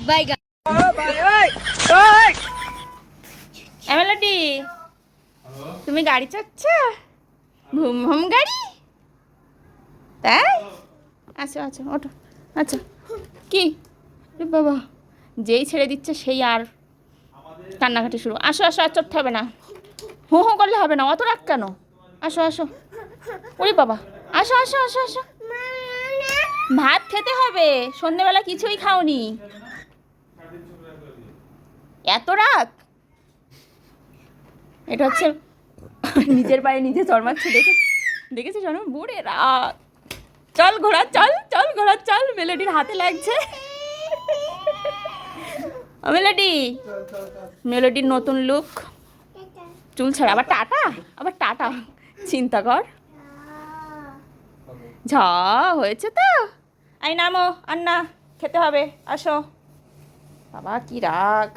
বাইগা melody, তুমি গাড়ি চাচ্ছ? ভুম ভুম গাড়ি, তাই? আচ্ছা আচ্ছা ওঠো। আচ্ছা কি বাবা, যেই ছেড়ে দিচ্ছে সেই আর কান্নাকাটি শুরু। আসো আসো, আর চড়তে হবে না, হু হু করলে হবে না, অত রাগ কেন? আসো আসো, ওরে বাবা, আসো আসো আসো আসো, ভাত খেতে হবে, সন্ধেবেলা কিছুই খাওনি, এত রাগ? এটা হচ্ছে নিজের পায়ে নিজে চড়মাচ্ছে, দেখেছিস অনেক বুড়ে রাগ। চল ঘোড়া চল, চল ঘোড়া চল, মেলোডির হাতে লাগছে। মেলোডি, মেলোডির নতুন লুক, চুল ছাড়া, আবার টাটা, আবার টাটা, চিন্তা কর। ঝা হয়েছে তো, আই নামো, আন্না খেতে হবে, আসো। বাবা কি রাগ।